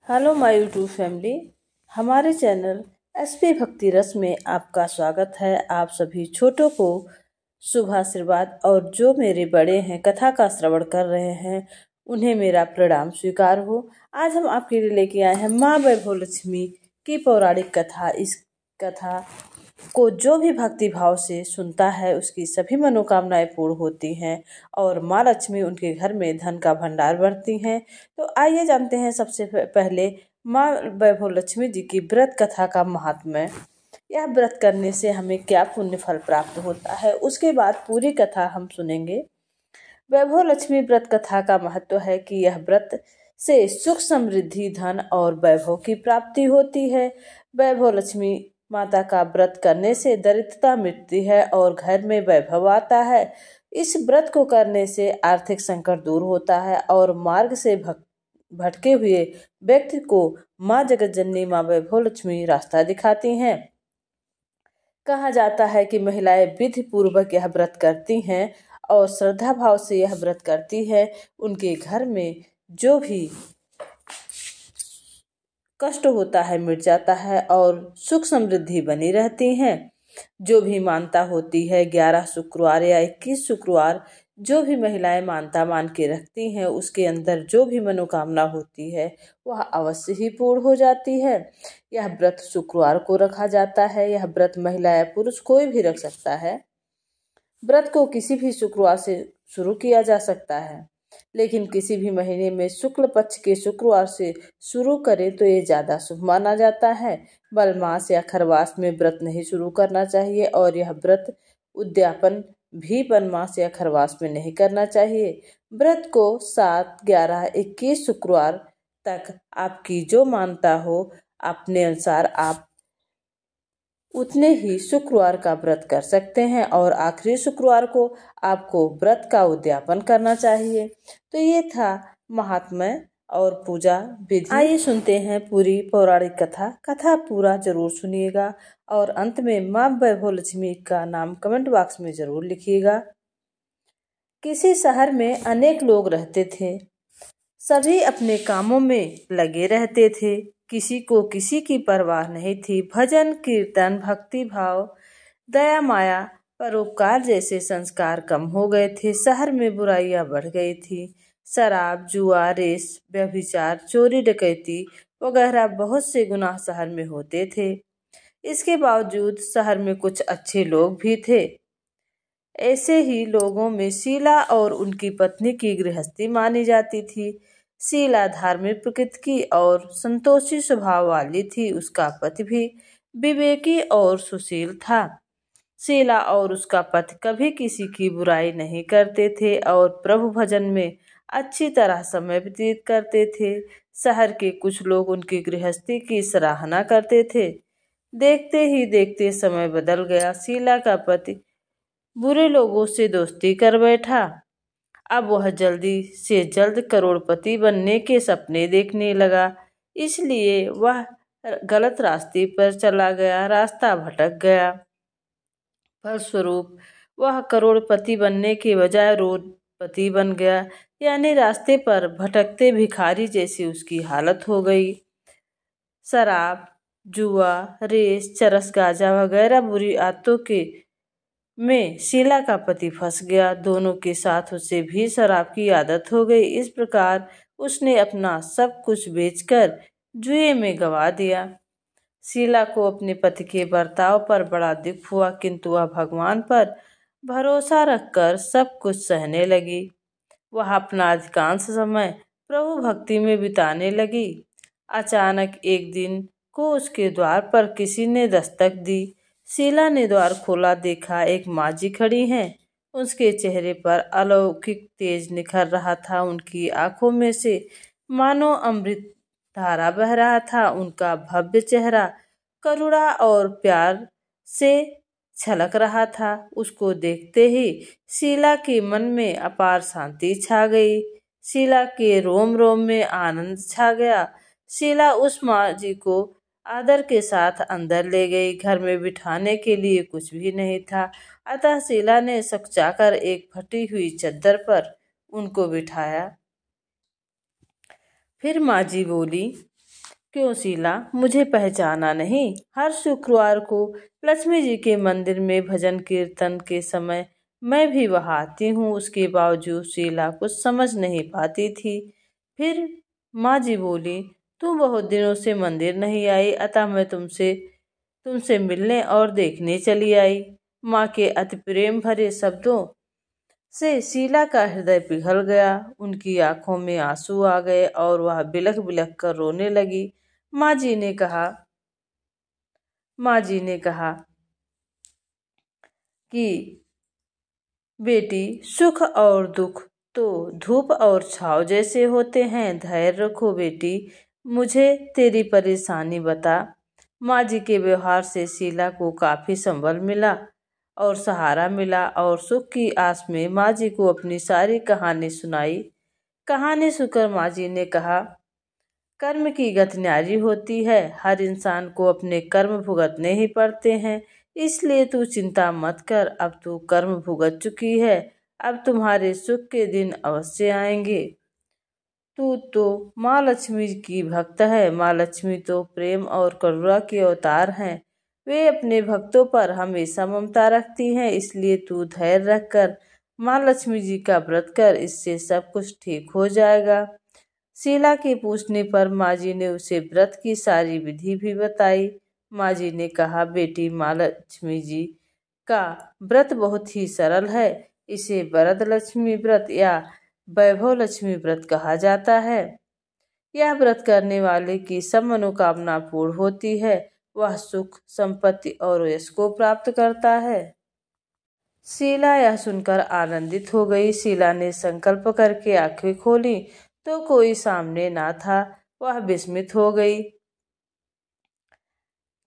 Hello my YouTube family. हमारे channel SP भक्ति रस में आपका स्वागत है। आप सभी छोटों को शुभ आशीर्वाद और जो मेरे बड़े हैं कथा का श्रवण कर रहे हैं उन्हें मेरा प्रणाम स्वीकार हो। आज हम आपके लिए लेके आए हैं माँ वैभव लक्ष्मी की पौराणिक कथा। इस कथा को जो भी भक्ति भाव से सुनता है उसकी सभी मनोकामनाएं पूर्ण होती हैं और माँ लक्ष्मी उनके घर में धन का भंडार भरती हैं। तो आइए जानते हैं सबसे पहले माँ वैभव लक्ष्मी जी की व्रत कथा का महात्म्य। यह व्रत करने से हमें क्या पुण्य फल प्राप्त होता है, उसके बाद पूरी कथा हम सुनेंगे। वैभव लक्ष्मी व्रत कथा का महत्व है कि यह व्रत से सुख समृद्धि धन और वैभव की प्राप्ति होती है। वैभव लक्ष्मी माता का व्रत करने से दरिद्रता मिटती है और घर में वैभव आता है। इस व्रत को करने से आर्थिक संकट दूर होता है और मार्ग से भटके हुए व्यक्ति को माँ जगत जननी माँ वैभव लक्ष्मी रास्ता दिखाती हैं। कहा जाता है कि महिलाएं विधि पूर्वक यह व्रत करती हैं और श्रद्धा भाव से यह व्रत करती है। उनके घर में जो भी कष्ट होता है मिट जाता है और सुख समृद्धि बनी रहती है। जो भी मानता होती है 11 शुक्रवार या 21 शुक्रवार जो भी महिलाएं मानता मान के रखती हैं उसके अंदर जो भी मनोकामना होती है वह अवश्य ही पूर्ण हो जाती है। यह व्रत शुक्रवार को रखा जाता है। यह व्रत महिला या पुरुष कोई भी रख सकता है। व्रत को किसी भी शुक्रवार से शुरू किया जा सकता है, लेकिन किसी भी महीने में शुक्ल पक्ष के शुक्रवार से शुरू करें तो ये ज्यादा शुभ माना जाता है। मलमास या खरवास में व्रत नहीं शुरू करना चाहिए और यह व्रत उद्यापन भी वनमास या खरवास में नहीं करना चाहिए। व्रत को 7, 11, 21 शुक्रवार तक आपकी जो मानता हो अपने अनुसार आप उतने ही शुक्रवार का व्रत कर सकते हैं और आखिरी शुक्रवार को आपको व्रत का उद्यापन करना चाहिए। तो ये था महात्म्य और पूजा विधि। आइए सुनते हैं पूरी पौराणिक कथा पूरा जरूर सुनिएगा और अंत में माँ वैभव लक्ष्मी का नाम कमेंट बॉक्स में जरूर लिखिएगा। किसी शहर में अनेक लोग रहते थे। सभी अपने कामों में लगे रहते थे। किसी को किसी की परवाह नहीं थी। भजन कीर्तन भक्ति भाव दया माया परोपकार जैसे संस्कार कम हो गए थे। शहर में बुराइयां बढ़ गई थी। शराब जुआ रेस व्यभिचार चोरी डकैती वगैरह बहुत से गुनाह शहर में होते थे। इसके बावजूद शहर में कुछ अच्छे लोग भी थे। ऐसे ही लोगों में शीला और उनकी पत्नी की गृहस्थी मानी जाती थी। शीला धार्मिक प्रकृति की और संतोषी स्वभाव वाली थी। उसका पति भी विवेकी और सुशील था। शीला और उसका पति कभी किसी की बुराई नहीं करते थे और प्रभु भजन में अच्छी तरह समय व्यतीत करते थे। शहर के कुछ लोग उनकी गृहस्थी की सराहना करते थे। देखते ही देखते समय बदल गया। शीला का पति बुरे लोगों से दोस्ती कर बैठा। अब वह जल्दी से जल्द करोड़पति बनने के सपने देखने लगा। इसलिए वह गलत रास्ते पर चला गया, रास्ता भटक गया। फलस्वरूप वह करोड़पति बनने के बजाय रोडपति बन गया, यानी रास्ते पर भटकते भिखारी जैसी उसकी हालत हो गई। शराब जुआ रेस चरस गांजा वगैरह बुरी आदतों के में शीला का पति फंस गया। दोनों के साथ उसे भी शराब की आदत हो गई। इस प्रकार उसने अपना सब कुछ बेचकर जुए में गंवा दिया। शीला को अपने पति के बर्ताव पर बड़ा दुख हुआ, किंतु वह भगवान पर भरोसा रखकर सब कुछ सहने लगी। वह अपना अधिकांश समय प्रभु भक्ति में बिताने लगी। अचानक एक दिन को उसके द्वार पर किसी ने दस्तक दी। शीला ने द्वार खोला, देखा एक माँ जी खड़ी हैं। उसके चेहरे पर अलौकिक तेज निखर रहा था। उनकी आंखों में से मानो अमृत धारा बह रहा था। उनका भव्य चेहरा करुणा और प्यार से छलक रहा था। उसको देखते ही शीला के मन में अपार शांति छा गई। शीला के रोम रोम में आनंद छा गया। शीला उस माँ जी को आदर के साथ अंदर ले गई। घर में बिठाने के लिए कुछ भी नहीं था, अतः शीला ने सकचाकर एक फटी हुई चद्दर पर उनको बिठाया। फिर माँ जी बोली, क्यों शीला, मुझे पहचाना नहीं? हर शुक्रवार को लक्ष्मी जी के मंदिर में भजन कीर्तन के समय मैं भी वहां आती हूँ। उसके बावजूद शीला कुछ समझ नहीं पाती थी। फिर माँ जी बोली, तुम बहुत दिनों से मंदिर नहीं आई, अतः मैं तुमसे मिलने और देखने चली आई। माँ के अति प्रेम भरे शब्दों से शीला का हृदय पिघल गया। उनकी आंखों में आंसू आ गए और वह बिलख बिलख कर रोने लगी। माँ जी ने कहा कि बेटी, सुख और दुख तो धूप और छाव जैसे होते हैं। धैर्य रखो बेटी, मुझे तेरी परेशानी बता। माँ जी के व्यवहार से शीला को काफी संबल मिला और सहारा मिला और सुख की आस में माँ जी को अपनी सारी कहानी सुनाई। कहानी सुनकर माँ जी ने कहा, कर्म की गति न्यारी होती है। हर इंसान को अपने कर्म भुगतने ही पड़ते हैं, इसलिए तू चिंता मत कर। अब तू कर्म भुगत चुकी है, अब तुम्हारे सुख के दिन अवश्य आएंगे। तू तो माँ लक्ष्मी की भक्त है। माँ लक्ष्मी तो प्रेम और करुणा के अवतार हैं। वे अपने भक्तों पर हमेशा ममता रखती हैं, इसलिए तू धैर्य रखकर माँ लक्ष्मी जी का व्रत कर, इससे सब कुछ ठीक हो जाएगा। शीला के पूछने पर माँ जी ने उसे व्रत की सारी विधि भी बताई। माँ जी ने कहा, बेटी, माँ लक्ष्मी जी का व्रत बहुत ही सरल है। इसे वरद लक्ष्मी व्रत या वैभव लक्ष्मी व्रत कहा जाता है। यह व्रत करने वाले की सब मनोकामना पूर्ण होती है। वह सुख, संपत्ति और यश को प्राप्त करता है। शीला यह सुनकर आनंदित हो गई। शीला ने संकल्प करके आंखें खोली तो कोई सामने ना था। वह विस्मित हो गई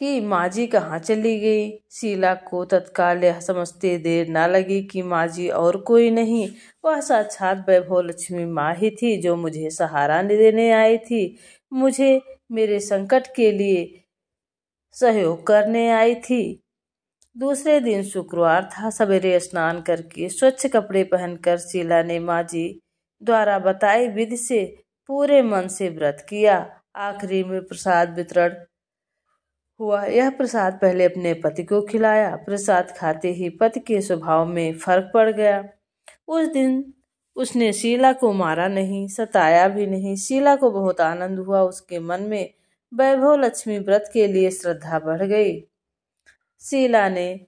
कि माँ जी कहाँ चली गई। शीला को तत्काल यह समझते देर न लगी कि माँ जी और कोई नहीं, वह साक्षात वैभव लक्ष्मी माँ ही थी, जो मुझे सहारा देने आई थी, मुझे मेरे संकट के लिए सहयोग करने आई थी। दूसरे दिन शुक्रवार था। सवेरे स्नान करके स्वच्छ कपड़े पहनकर शीला ने माँ जी द्वारा बताई विधि से पूरे मन से व्रत किया। आखिरी में प्रसाद वितरण हुआ। यह प्रसाद पहले अपने पति को खिलाया। प्रसाद खाते ही पति के स्वभाव में फर्क पड़ गया। उस दिन उसने शीला को मारा नहीं, सताया भी नहीं। शीला को बहुत आनंद हुआ। उसके मन में वैभव लक्ष्मी व्रत के लिए श्रद्धा बढ़ गई। शीला ने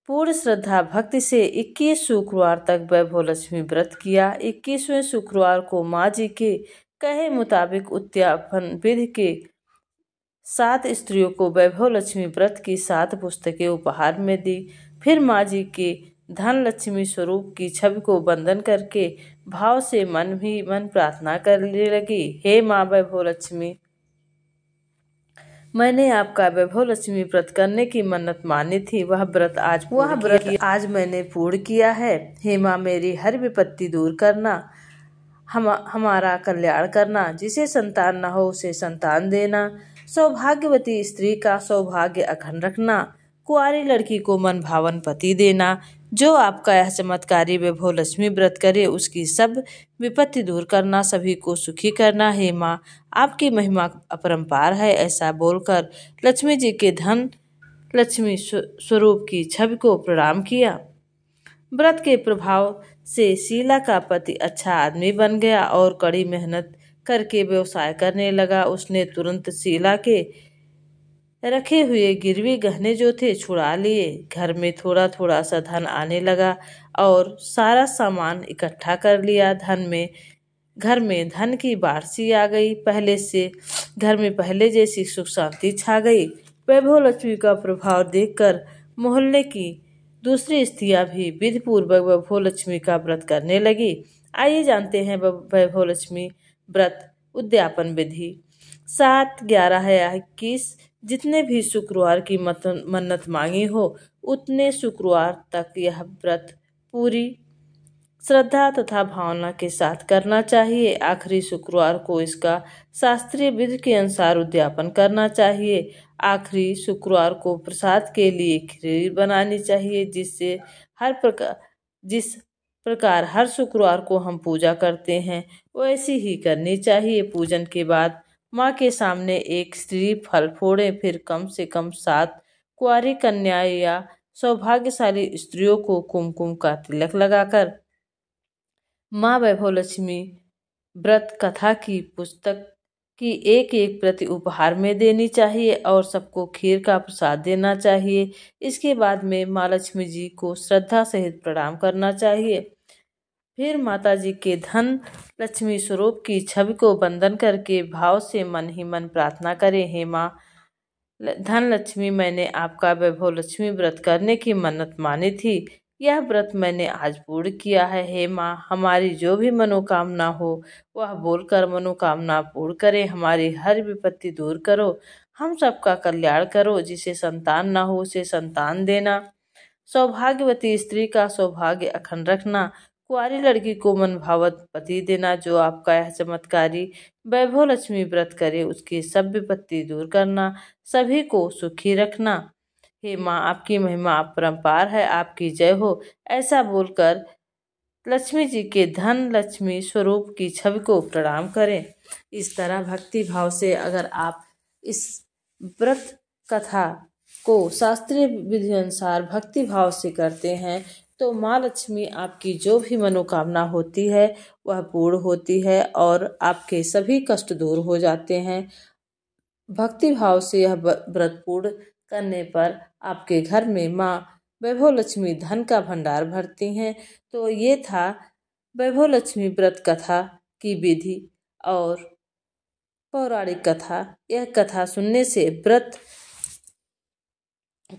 पूर्ण श्रद्धा भक्ति से 21 शुक्रवार तक वैभव लक्ष्मी व्रत किया। 21वें शुक्रवार को माँ जी के कहे मुताबिक उद्यापन विधि के 7 स्त्रियों को वैभव लक्ष्मी व्रत की 7 पुस्तकें उपहार में दी। फिर माँ जी के धन लक्ष्मी स्वरूप की छवि को वंदन करके भाव से मन ही मन प्रार्थना करने लगी, हे माँ वैभव लक्ष्मी, मैंने आपका वैभव लक्ष्मी व्रत करने की मन्नत मानी थी। वह व्रत आज मैंने पूर्ण किया है। हे माँ, मेरी हर विपत्ति दूर करना, हमारा कल्याण करना। जिसे संतान न हो उसे संतान देना, सौभाग्यवती स्त्री का सौभाग्य अखंड रखना, कुंवारी लड़की को मन भावन पति देना। जो आपका यह चमत्कारी वैभव लक्ष्मी व्रत करे उसकी सब विपत्ति दूर करना, सभी को सुखी करना। हे माँ, आपकी महिमा अपरंपार है। ऐसा बोलकर लक्ष्मी जी के धन लक्ष्मी स्वरूप की छवि को प्रणाम किया। व्रत के प्रभाव से शीला का पति अच्छा आदमी बन गया और कड़ी मेहनत करके व्यवसाय करने लगा। उसने तुरंत शीला के रखे हुए गिरवी गहने जो थे छुड़ा लिए। घर में थोड़ा थोड़ा सा धन आने लगा और सारा सामान इकट्ठा कर लिया। घर में धन की बारिश आ गई। घर में पहले जैसी सुख शांति छा गई। वैभव लक्ष्मी का प्रभाव देखकर मोहल्ले की दूसरी स्त्रियां भी विधि पूर्वक वैभव लक्ष्मी का व्रत करने लगी। आइए जानते हैं वैभव लक्ष्मी व्रत उद्यापन विधि। 7, 11 या 21 जितने भी शुक्रवार की मन्नत मांगी हो उतने शुक्रवार तक यह व्रत पूरी श्रद्धा तथा भावना के साथ करना चाहिए। आखिरी शुक्रवार को इसका शास्त्रीय विधि के अनुसार उद्यापन करना चाहिए। आखिरी शुक्रवार को प्रसाद के लिए खीर बनानी चाहिए। जिस प्रकार हर शुक्रवार को हम पूजा करते हैं वैसी ही करनी चाहिए। पूजन के बाद माँ के सामने एक स्त्री फल फोड़े, फिर कम से कम 7 कुंवारी कन्याएं या सौभाग्यशाली स्त्रियों को कुमकुम का तिलक लगाकर माँ वैभव लक्ष्मी व्रत कथा की पुस्तक की एक एक प्रति उपहार में देनी चाहिए और सबको खीर का प्रसाद देना चाहिए। इसके बाद में माँ लक्ष्मी जी को श्रद्धा सहित प्रणाम करना चाहिए। फिर माता जी के धन लक्ष्मी स्वरूप की छवि को वंदन करके भाव से मन ही मन प्रार्थना करें, हे माँ धन लक्ष्मी, मैंने आपका वैभव लक्ष्मी व्रत करने की मन्नत मानी थी। यह व्रत मैंने आज पूर्ण किया है। हे माँ, हमारी जो भी मनोकामना हो वह बोलकर मनोकामना पूर्ण करे। हमारी हर विपत्ति दूर करो, हम सबका कल्याण करो। जिसे संतान ना हो उसे संतान देना, सौभाग्यवती स्त्री का सौभाग्य अखंड रखना, कुंवारी लड़की को मन भावत पति देना। जो आपका यह चमत्कारी वैभव लक्ष्मी व्रत करे उसकी सब विपत्ति दूर करना, सभी को सुखी रखना। हे माँ, आपकी महिमा अपरंपार है, आपकी जय हो। ऐसा बोलकर लक्ष्मी जी के धन लक्ष्मी स्वरूप की छवि को प्रणाम करें। इस तरह भक्ति भाव से अगर आप इस व्रत कथा को शास्त्रीय विधि अनुसार भक्ति भाव से करते हैं तो माँ लक्ष्मी आपकी जो भी मनोकामना होती है वह पूर्ण होती है और आपके सभी कष्ट दूर हो जाते हैं। भक्ति भाव से यह व्रत पूर्ण करने पर आपके घर में माँ वैभव लक्ष्मी धन का भंडार भरती हैं। तो ये था वैभव लक्ष्मी व्रत कथा की विधि और पौराणिक कथा। यह कथा सुनने से व्रत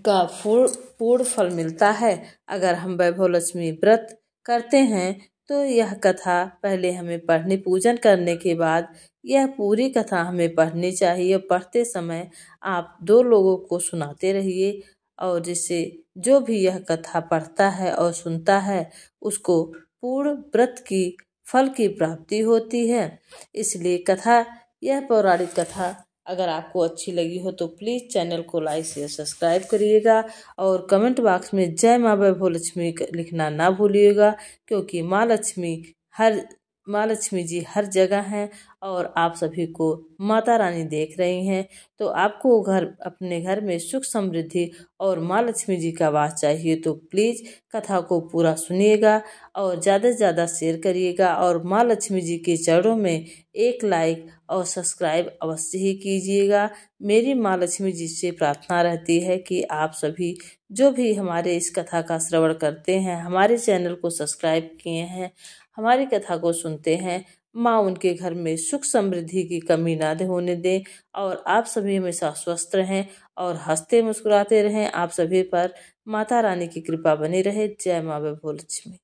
का पूर्ण फल मिलता है। अगर हम वैभव लक्ष्मी व्रत करते हैं तो यह कथा पहले हमें पढ़ने पूजन करने के बाद यह पूरी कथा हमें पढ़नी चाहिए। पढ़ते समय आप 2 लोगों को सुनाते रहिए और जिससे जो भी यह कथा पढ़ता है और सुनता है उसको पूर्ण व्रत की फल की प्राप्ति होती है। इसलिए कथा, यह पौराणिक कथा अगर आपको अच्छी लगी हो तो प्लीज़ चैनल को लाइक शेयर सब्सक्राइब करिएगा और कमेंट बॉक्स में जय माँ वैभव लक्ष्मी लिखना ना भूलिएगा, क्योंकि माँ लक्ष्मी जी हर जगह हैं और आप सभी को माता रानी देख रही हैं। तो आपको अपने घर में सुख समृद्धि और माँ लक्ष्मी जी का वास चाहिए तो प्लीज़ कथा को पूरा सुनिएगा और ज़्यादा से ज़्यादा शेयर करिएगा और माँ लक्ष्मी जी के चरणों में एक लाइक और सब्सक्राइब अवश्य ही कीजिएगा। मेरी माँ लक्ष्मी जी से प्रार्थना रहती है कि आप सभी जो भी हमारे इस कथा का श्रवण करते हैं, हमारे चैनल को सब्सक्राइब किए हैं, हमारी कथा को सुनते हैं, माँ उनके घर में सुख समृद्धि की कमी ना होने दें और आप सभी हमेशा स्वस्थ रहें और हंसते मुस्कुराते रहें। आप सभी पर माता रानी की कृपा बनी रहे। जय माँ वैभव लक्ष्मी।